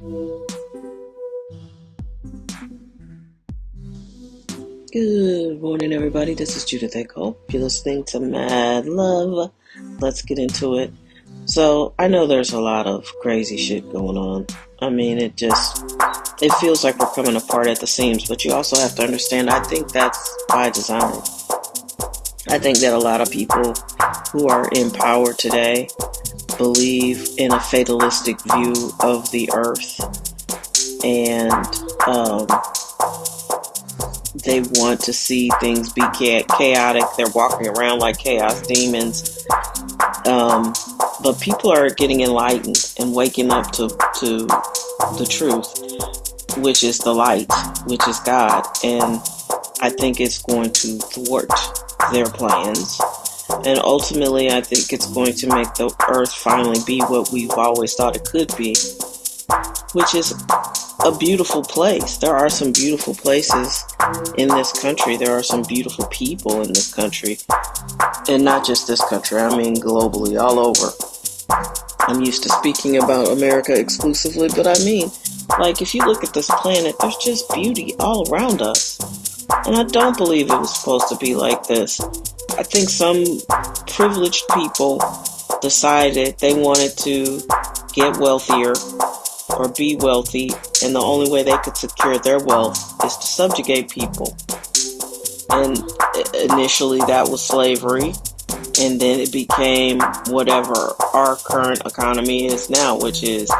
Good morning, everybody. This is Judith Echo. You're listening to Mad Love. Let's get into it. So, I know there's a lot of crazy shit going on. I mean, it feels like we're coming apart at the seams, but you also have to understand, I think that's by design. I think that a lot of people who are in power today believe in a fatalistic view of the earth, and they want to see things be chaotic. They're walking around like chaos demons. But people are getting enlightened and waking up to the truth, which is the light, which is God. And I think it's going to thwart their plans. And ultimately, I think it's going to make the earth finally be what we've always thought it could be, which is a beautiful place. There are some beautiful places in this country. There are some beautiful people in this country. And not just this country, I mean globally, all over. I'm used to speaking about America exclusively, but I mean, like, if you look at this planet, there's just beauty all around us. And I don't believe it was supposed to be like this. I think some privileged people decided they wanted to get wealthier or be wealthy, and the only way they could secure their wealth is to subjugate people. And initially that was slavery, and then it became whatever our current economy is now, which is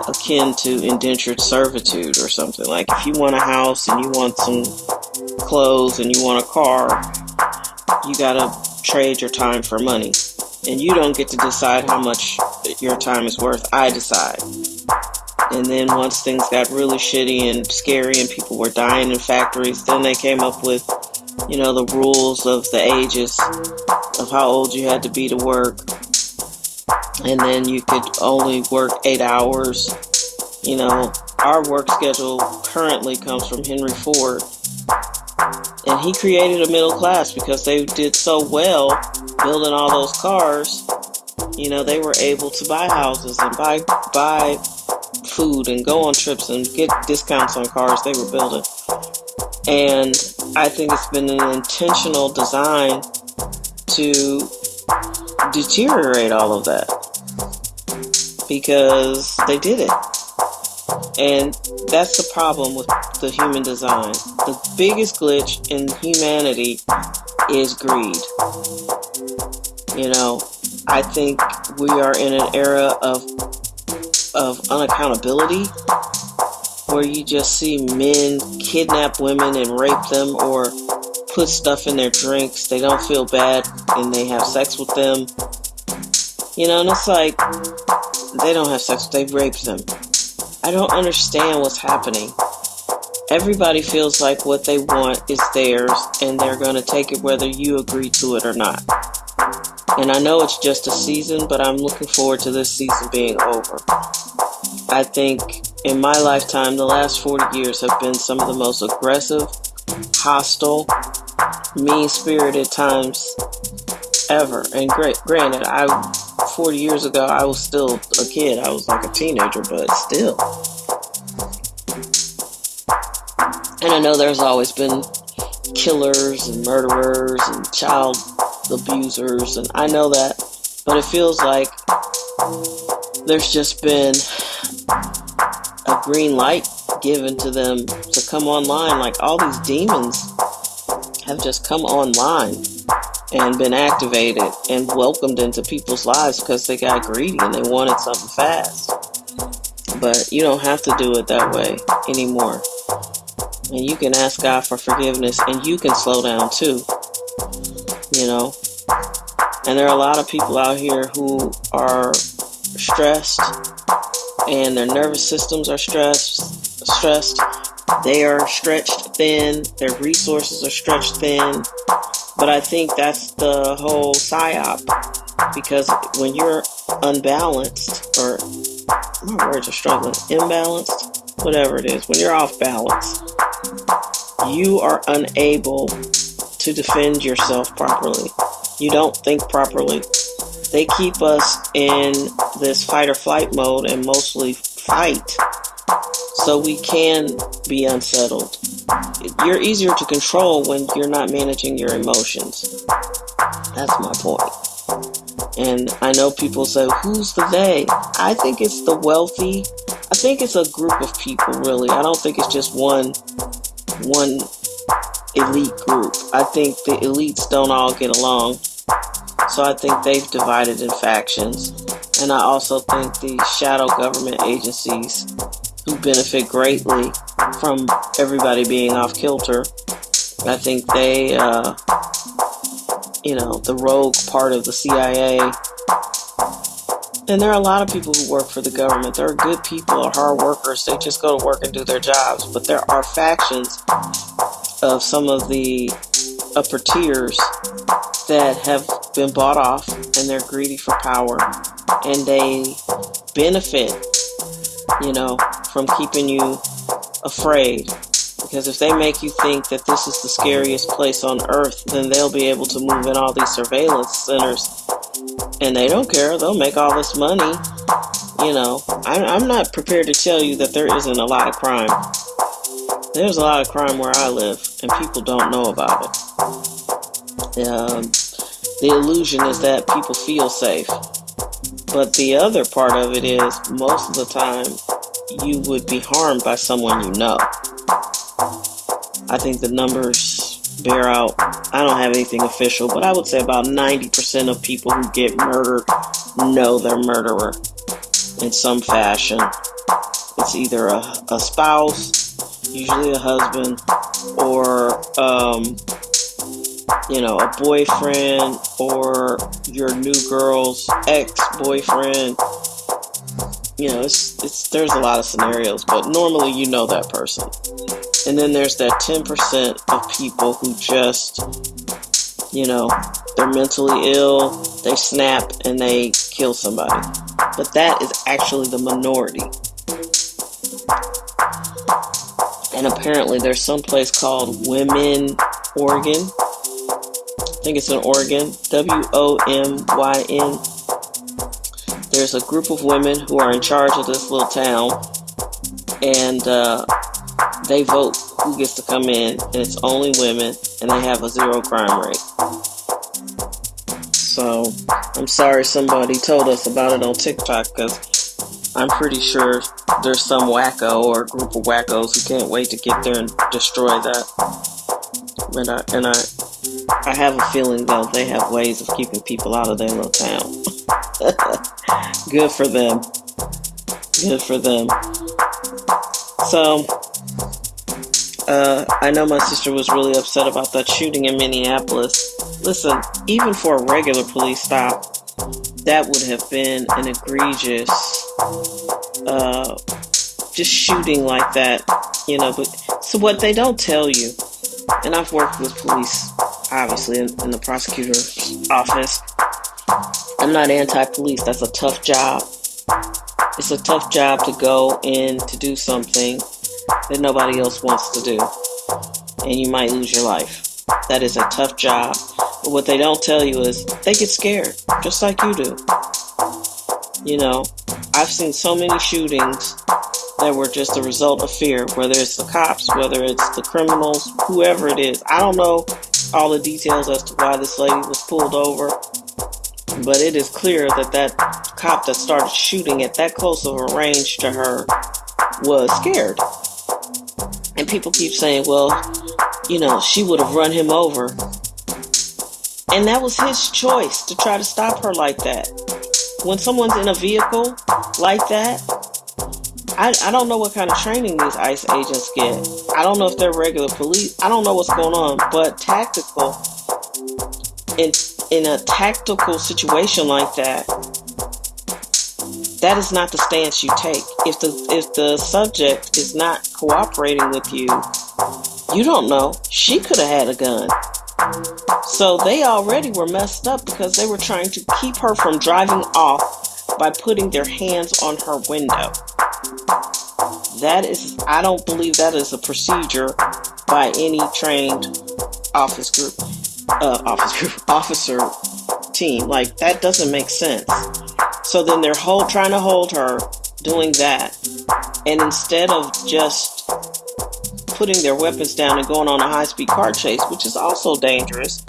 akin to indentured servitude or something. Like, if you want a house and you want some clothes and you want a car, you gotta trade your time for money. And you don't get to decide how much your time is worth. I decide. And then once things got really shitty and scary and people were dying in factories, then they came up with, the rules of the ages of how old you had to be to work. And then you could only work 8 hours. Our work schedule currently comes from Henry Ford. And he created a middle class because they did so well building all those cars. They were able to buy houses and buy food and go on trips and get discounts on cars they were building. And I think it's been an intentional design to deteriorate all of that because they did it. And that's the problem with the human design. The biggest glitch in humanity is greed. I think we are in an era of unaccountability where you just see men kidnap women and rape them or put stuff in their drinks. They don't feel bad and they have sex with them. And it's like, they don't have sex, they raped them. I don't understand what's happening. Everybody feels like what they want is theirs and they're going to take it whether you agree to it or not. And I know it's just a season, but I'm looking forward to this season being over. I think in my lifetime, the last 40 years have been some of the most aggressive, hostile, mean-spirited times ever. And granted, 40 years ago, I was still a kid. I was like a teenager, but still. And I know there's always been killers and murderers and child abusers, and I know that, but it feels like there's just been a green light given to them to come online. Like, all these demons have just come online and been activated and welcomed into people's lives because they got greedy and they wanted something fast. But you don't have to do it that way anymore. And you can ask God for forgiveness, and you can slow down too. And there are a lot of people out here who are stressed, and their nervous systems are stressed. They are stretched thin. Their resources are stretched thin. But I think that's the whole psyop, because when you're unbalanced, or my words are struggling, imbalanced, whatever it is, when you're off balance, you are unable to defend yourself properly. You don't think properly. They keep us in this fight or flight mode and mostly fight so we can be unsettled. You're easier to control when you're not managing your emotions. That's my point. And I know people say, who's the they? I think it's the wealthy. I think it's a group of people, really. I don't think it's just one elite group. I think the elites don't all get along. So I think they've divided in factions. And I also think the shadow government agencies who benefit greatly from everybody being off kilter, I think they, the rogue part of the CIA. And there are a lot of people who work for the government. There are good people or hard workers. They just go to work and do their jobs. But there are factions of some of the upper tiers that have been bought off, and they're greedy for power, and they benefit, from keeping you afraid. Because if they make you think that this is the scariest place on earth, then they'll be able to move in all these surveillance centers, and they don't care. They'll make all this money. I'm not prepared to tell you that there isn't a lot of crime. There's a lot of crime where I live, and people don't know about it. The illusion is that people feel safe. But the other part of it is, most of the time, you would be harmed by someone you know. I think the numbers bear out. I don't have anything official, but I would say about 90% of people who get murdered know their murderer in some fashion. It's either a spouse, usually a husband, or a boyfriend, or your new girl's ex-boyfriend. There's a lot of scenarios, but normally you know that person. And then there's that 10% of people who just, they're mentally ill, they snap, and they kill somebody. But that is actually the minority. And apparently there's some place called Women, Oregon. I think it's in Oregon, WOMYN. There's a group of women who are in charge of this little town, and they vote who gets to come in, and it's only women, and they have a 0 crime rate. So, I'm sorry somebody told us about it on TikTok, because I'm pretty sure there's some wacko or a group of wackos who can't wait to get there and destroy that. I have a feeling, though, they have ways of keeping people out of their little town. Good for them. Good for them. So, I know my sister was really upset about that shooting in Minneapolis. Listen, even for a regular police stop, that would have been an egregious, just shooting like that, But so what they don't tell you, and I've worked with police, obviously, in the prosecutor's office. I'm not anti-police. That's a tough job. It's a tough job to go in to do something that nobody else wants to do, and you might lose your life. That is a tough job. But what they don't tell you is they get scared, just like you do. I've seen so many shootings that were just a result of fear, whether it's the cops, whether it's the criminals, whoever it is. I don't know all the details as to why this lady was pulled over, but it is clear that cop that started shooting at that close of a range to her was scared. And people keep saying, well, she would have run him over. And that was his choice to try to stop her like that. When someone's in a vehicle like that, I don't know what kind of training these ICE agents get. I don't know if they're regular police. I don't know what's going on. But tactical, in a tactical situation like that, that is not the stance you take. If the subject is not cooperating with you, you don't know. She could have had a gun. So they already were messed up because they were trying to keep her from driving off by putting their hands on her window. I don't believe that is a procedure by any trained officer team. Like, that doesn't make sense. So then they're trying to hold her, doing that. And instead of just putting their weapons down and going on a high-speed car chase, which is also dangerous,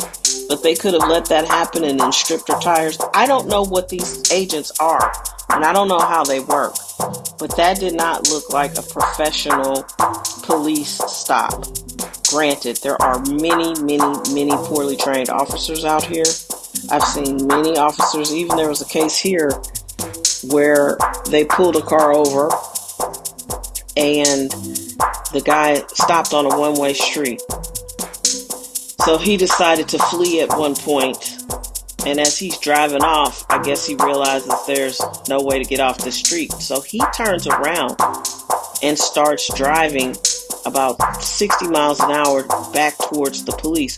but they could have let that happen and then stripped her tires. I don't know what these agents are, and I don't know how they work, but that did not look like a professional police stop. Granted, there are many, many, many poorly trained officers out here. I've seen many officers, even there was a case here where they pulled a car over and the guy stopped on a one-way street. So he decided to flee at one point, and as he's driving off, I guess he realizes there's no way to get off the street. So he turns around and starts driving about 60 miles an hour back towards the police,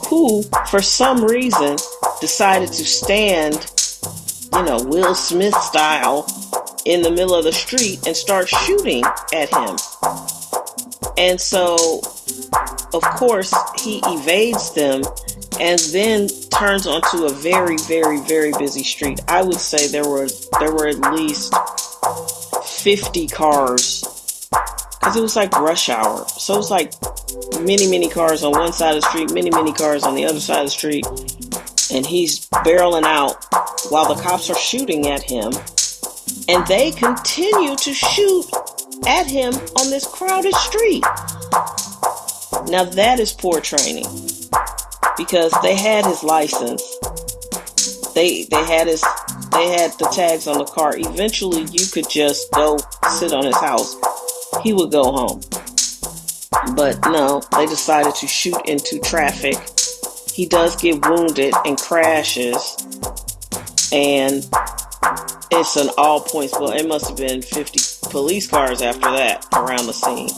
who, for some reason, decided to stand, Will Smith style, in the middle of the street and start shooting at him. And so, of course, he evades them and then turns onto a very, very, very busy street. I would say there were at least 50 cars, because it was like rush hour. So it was like many, many cars on one side of the street, many, many cars on the other side of the street. And he's barreling out while the cops are shooting at him. And they continue to shoot at him on this crowded street. Now that is poor training, because they had his license. They had the tags on the car. Eventually you could just go sit on his house. He would go home. But no, they decided to shoot into traffic. He does get wounded and crashes. And it's an all points. Well, it must have been 50 police cars after that around the scene.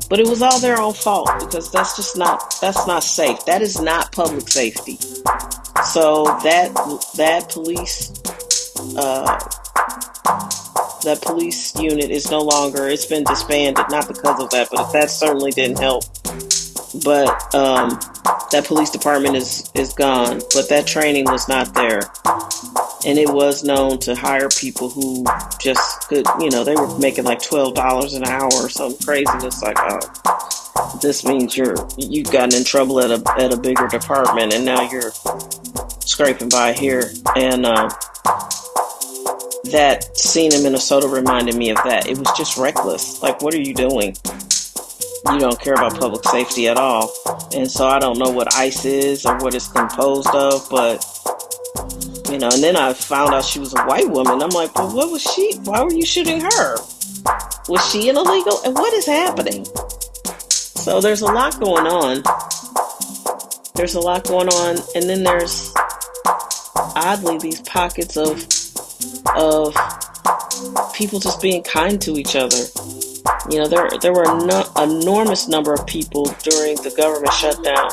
But it was all their own fault, because that's not safe. That is not public safety. So that police unit is no longer, it's been disbanded, not because of that, but that certainly didn't help. But that police department is gone, but that training was not there. And it was known to hire people who just could, they were making like $12 an hour or something crazy. And it's like, oh, this means you've gotten in trouble at a bigger department, and now you're scraping by here. And that scene in Minnesota reminded me of that. It was just reckless. Like, what are you doing? You don't care about public safety at all. And so I don't know what ICE is or what it's composed of, but and then I found out she was a white woman. I'm like, well, what was she? Why were you shooting her? Was she an illegal? And what is happening? So there's a lot going on. And then there's, oddly, these pockets of people just being kind to each other. There were an enormous number of people during the government shutdown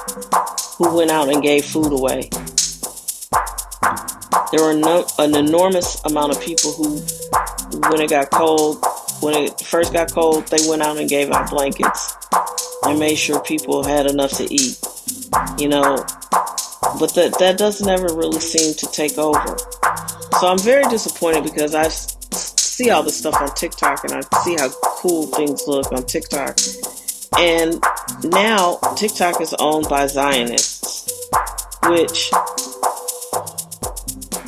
who went out and gave food away. There were an enormous amount of people who, when it first got cold, they went out and gave out blankets and made sure people had enough to eat. But that doesn't ever really seem to take over. So I'm very disappointed, because I see all this stuff on TikTok, and I see how cool things look on TikTok. And now TikTok is owned by Zionists, which,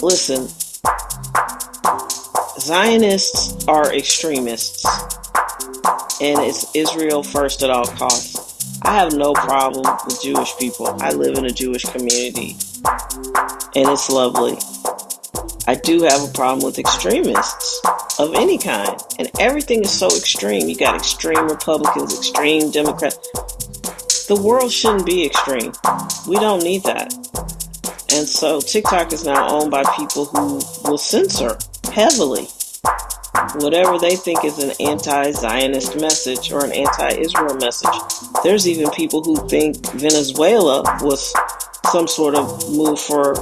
listen, Zionists are extremists, and it's Israel first at all costs. I have no problem with Jewish people. I live in a Jewish community, and it's lovely. I do have a problem with extremists of any kind, and everything is so extreme. You got extreme Republicans, extreme Democrats. The world shouldn't be extreme. We don't need that. And so TikTok is now owned by people who will censor heavily whatever they think is an anti-Zionist message or an anti-Israel message. There's even people who think Venezuela was some sort of move for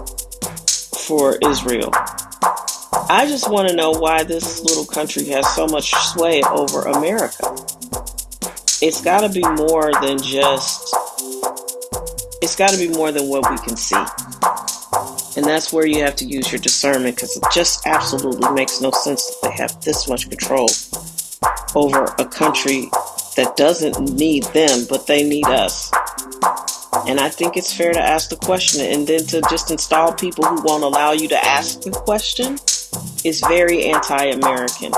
Israel. I just want to know why this little country has so much sway over America. It's got to be more than what we can see. And that's where you have to use your discernment, because it just absolutely makes no sense that they have this much control over a country that doesn't need them, but they need us. And I think it's fair to ask the question, and then to just install people who won't allow you to ask the question is very anti-American.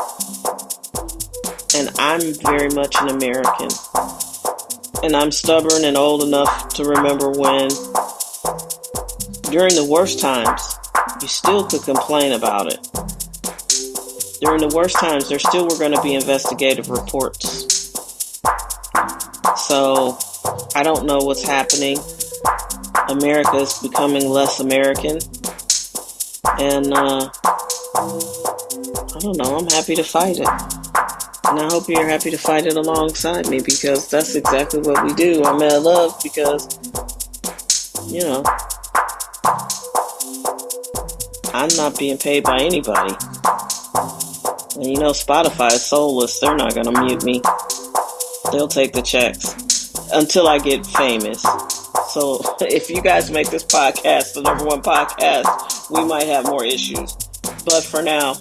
And I'm very much an American. And I'm stubborn and old enough to remember when, during the worst times, you still could complain about it. During the worst times, there still were going to be investigative reports. So, I don't know what's happening. America is becoming less American. And, I don't know, I'm happy to fight it. And I hope you're happy to fight it alongside me, because that's exactly what we do. I'm at love because, I'm not being paid by anybody. And Spotify is soulless. They're not going to mute me. They'll take the checks until I get famous. So if you guys make this podcast the number one podcast, we might have more issues. But for now,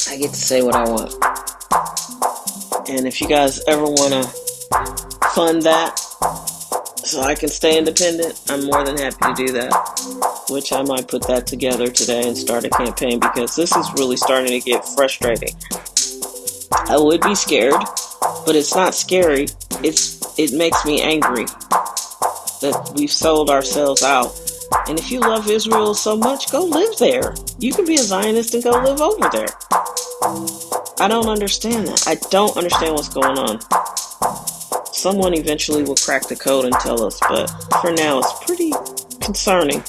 I get to say what I want. And if you guys ever want to fund that so I can stay independent, I'm more than happy to do that. Which I might put that together today and start a campaign, because this is really starting to get frustrating. I would be scared, but it's not scary. It makes me angry that we've sold ourselves out. And if you love Israel so much, go live there. You can be a Zionist and go live over there. I don't understand that. I don't understand what's going on. Someone eventually will crack the code and tell us, but for now it's pretty concerning.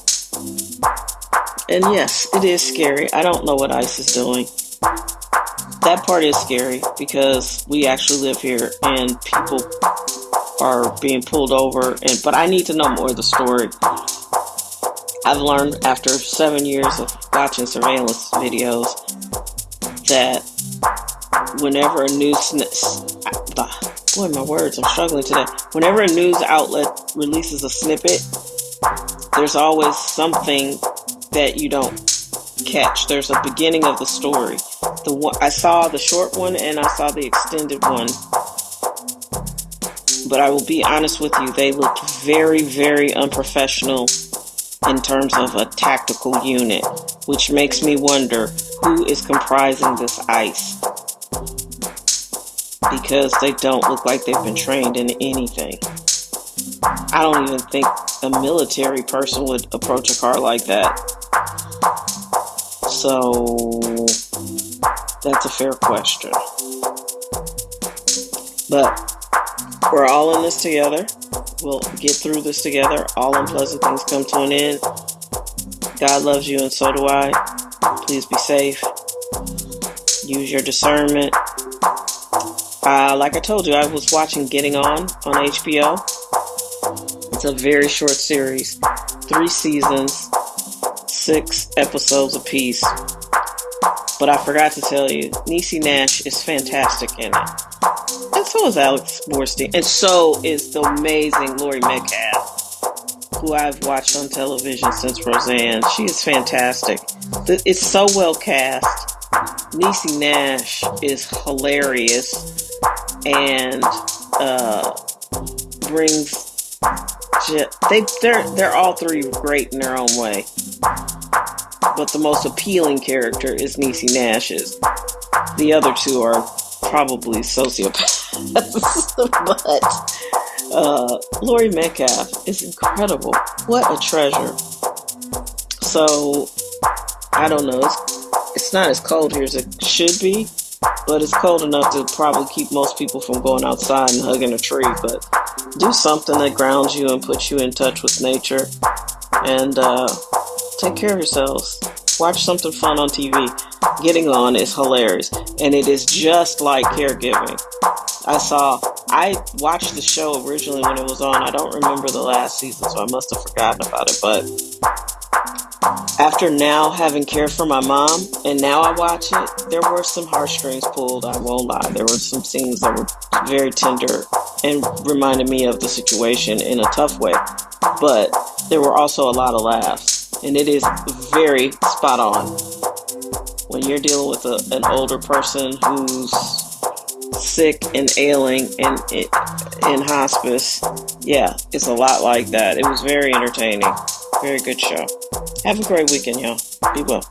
And yes, it is scary. I don't know what ICE is doing. That part is scary because we actually live here and people are being pulled over. But I need to know more of the story. I've learned after 7 years of watching surveillance videos that whenever a Whenever a news outlet releases a snippet, there's always something that you don't catch. There's a beginning of the story. I saw the short one and I saw the extended one. But I will be honest with you, they looked very, very unprofessional in terms of a tactical unit, which makes me wonder who is comprising this ICE. Because they don't look like they've been trained in anything. I don't even think a military person would approach a car like that. So, that's a fair question. But, we're all in this together. We'll get through this together. All unpleasant things come to an end. God loves you and so do I. Please be safe. Use your discernment. Like I told you, I was watching Getting On HBO. It's a very short series. 3 seasons, 6 episodes apiece. But I forgot to tell you, Niecy Nash is fantastic in it. And so is Alex Borstein. And so is the amazing Laurie Metcalf, who I've watched on television since Roseanne. She is fantastic. It's so well cast. Niecy Nash is hilarious and brings. They're all three great in their own way, but the most appealing character is Niecy Nash's. The other two are probably sociopaths, but Laurie Metcalf is incredible. What a treasure. So I don't know. It's not as cold here as it should be, but it's cold enough to probably keep most people from going outside and hugging a tree. But do something that grounds you and puts you in touch with nature, and take care of yourselves. Watch something fun on TV. Getting On is hilarious, and it is just like Caregiving. I watched the show originally when it was on. I don't remember the last season, so I must have forgotten about it, but after now having cared for my mom, and now I watch it, there were some heartstrings pulled, I won't lie. There were some scenes that were very tender and reminded me of the situation in a tough way. But there were also a lot of laughs. And it is very spot on. When you're dealing with an older person who's sick and ailing and in hospice, yeah, it's a lot like that. It was very entertaining. Very good show. Have a great weekend, y'all. Be well.